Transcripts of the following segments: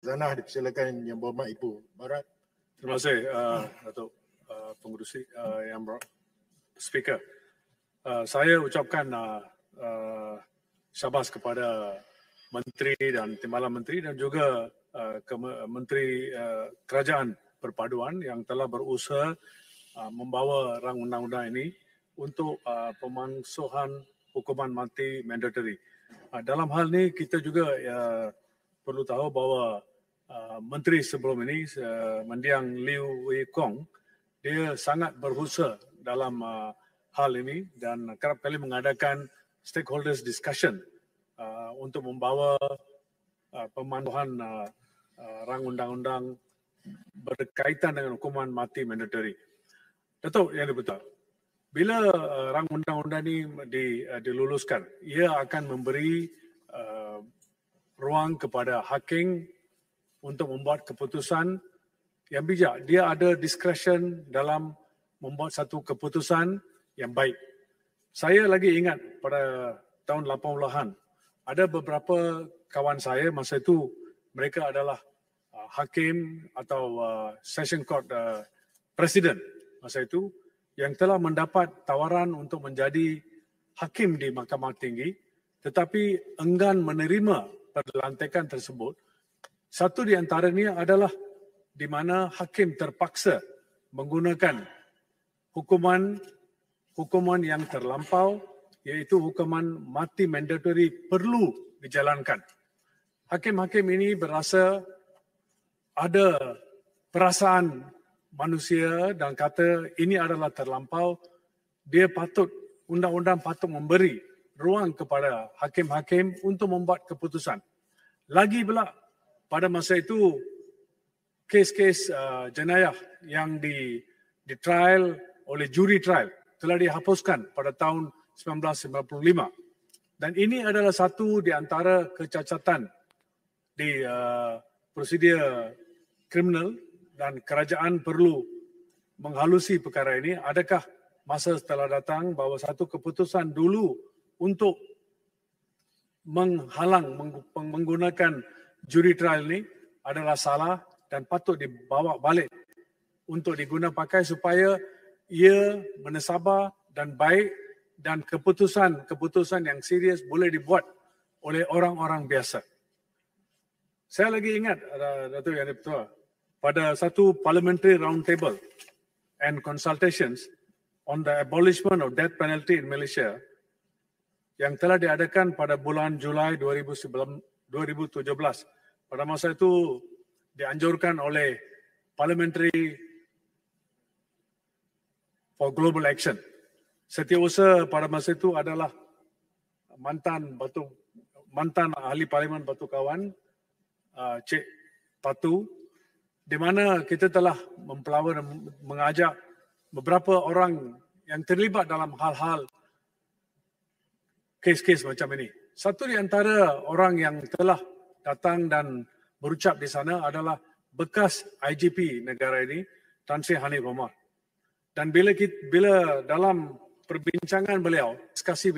Zanah dipersilakan Yang Berhormat Ibu Barat. Terima kasih Datuk Pengerusi Yang Speaker. Saya ucapkan syabas kepada Menteri dan Timbalan Menteri dan juga Menteri Kerajaan Perpaduan yang telah berusaha membawa rang undang-undang ini untuk pemansuhan hukuman mati mandatory. Dalam hal ini kita juga perlu tahu bahawa Menteri sebelum ini, Mendiang Liew Wee Kong, dia sangat berusaha dalam hal ini dan kerap kali mengadakan stakeholders discussion untuk membawa pemansuhan rang undang-undang berkaitan dengan hukuman mati mandatory. Datuk yang diputar, bila rang undang-undang ini diluluskan, ia akan memberi ruang kepada hakim untuk membuat keputusan yang bijak. Dia ada discretion dalam membuat satu keputusan yang baik. Saya lagi ingat pada tahun 80-an, ada beberapa kawan saya masa itu, mereka adalah hakim atau session court president masa itu, yang telah mendapat tawaran untuk menjadi hakim di Mahkamah Tinggi, tetapi enggan menerima pelantikan tersebut. Satu di antaranya adalah di mana hakim terpaksa menggunakan hukuman yang terlampau, iaitu hukuman mati mandatory perlu dijalankan. Hakim-hakim ini berasa ada perasaan manusia dan kata ini adalah terlampau, undang-undang patut memberi ruang kepada hakim-hakim untuk membuat keputusan. Lagi pula, pada masa itu, kes-kes jenayah yang di trial oleh juri trial telah dihapuskan pada tahun 1995. Dan ini adalah satu di antara kecacatan di prosedur kriminal dan kerajaan perlu menghalusi perkara ini. Adakah masa telah datang bahawa satu keputusan dulu untuk menggunakan juri trial ini adalah salah dan patut dibawa balik untuk diguna pakai supaya ia menesabar dan baik dan keputusan yang serius boleh dibuat oleh orang-orang biasa. Saya lagi ingat, Datuk Yang Dipertua, pada satu parliamentary roundtable and consultations on the abolishment of death penalty in Malaysia yang telah diadakan pada bulan Julai 2017. Pada masa itu dianjurkan oleh Parliamentary for Global Action. Setiausaha pada masa itu adalah mantan ahli Parlimen Batu Kawan, Cik Patu, di mana kita telah mempelawar dan mengajak beberapa orang yang terlibat dalam hal-hal kes-kes macam ini. Satu di antara orang yang telah datang dan berucap di sana adalah bekas IGP negara ini, Tan Sri Hanif Mohamad. Dan bila dalam perbincangan diskusi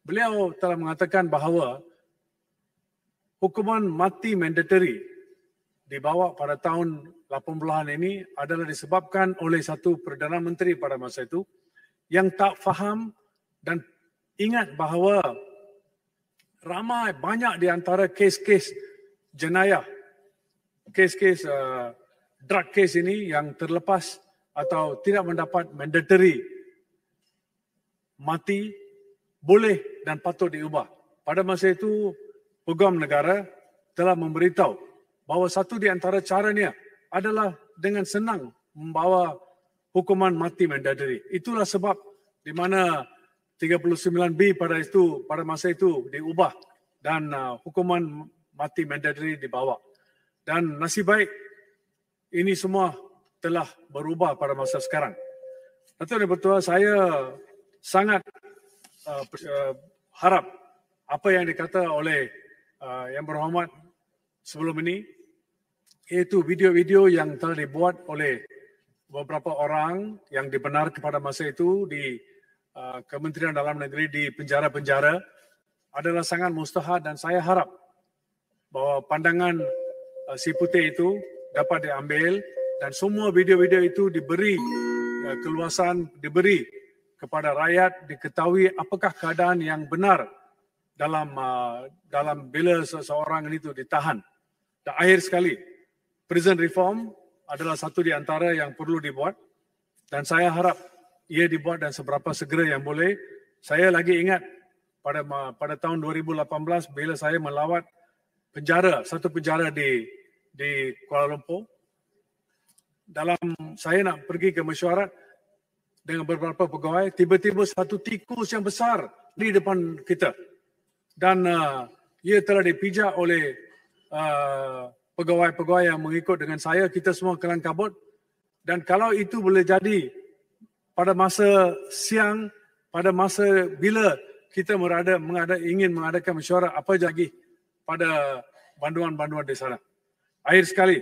beliau telah mengatakan bahawa hukuman mati mandatory dibawa pada tahun 80-an ini adalah disebabkan oleh satu Perdana Menteri pada masa itu yang tak faham dan ingat bahawa banyak di antara kes-kes jenayah, kes-kes drug case ini yang terlepas atau tidak mendapat mandatory mati boleh dan patut diubah. Pada masa itu, Peguam Negara telah memberitahu bahawa satu di antara caranya adalah dengan senang membawa hukuman mati mandatory. Itulah sebab di mana 39B pada masa itu diubah dan hukuman mati mandatory dibawa. Dan nasib baik ini semua telah berubah pada masa sekarang. Datuk Yang Dipertua, saya sangat harap apa yang dikata oleh Yang Berhormat sebelum ini, iaitu video-video yang telah dibuat oleh beberapa orang yang dibenarkan pada masa itu di Kementerian Dalam Negeri di penjara-penjara adalah sangat mustahil, dan saya harap bahawa pandangan si putih itu dapat diambil dan semua video-video itu diberi keluasan, diberi kepada rakyat, diketahui apakah keadaan yang benar dalam bila seseorang itu ditahan. Dan akhir sekali, prison reform adalah satu di antara yang perlu dibuat dan saya harap ia dibuat dan seberapa segera yang boleh. Saya lagi ingat pada tahun 2018 bila saya melawat satu penjara di Kuala Lumpur. Saya nak pergi ke mesyuarat dengan beberapa pegawai, tiba-tiba satu tikus yang besar di depan kita. Dan ia telah dipijak oleh pegawai-pegawai yang mengikut dengan saya, kita semua kelang kabut. Dan kalau itu boleh jadi pada masa siang, pada masa bila kita ingin mengadakan mesyuarat, apa lagi pada banduan-banduan di sana. Akhir sekali,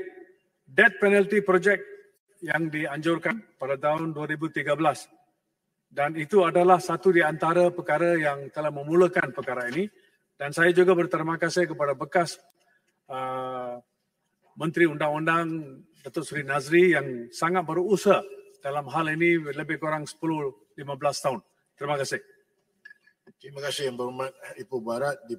death penalty project yang dianjurkan pada tahun 2013 dan itu adalah satu di antara perkara yang telah memulakan perkara ini dan saya juga berterima kasih kepada bekas Menteri Undang-Undang Datuk Seri Nazri yang sangat berusaha dalam hal ini lebih kurang 10-15 tahun. Terima kasih. Terima kasih Yang Berhormat Ipoh Barat di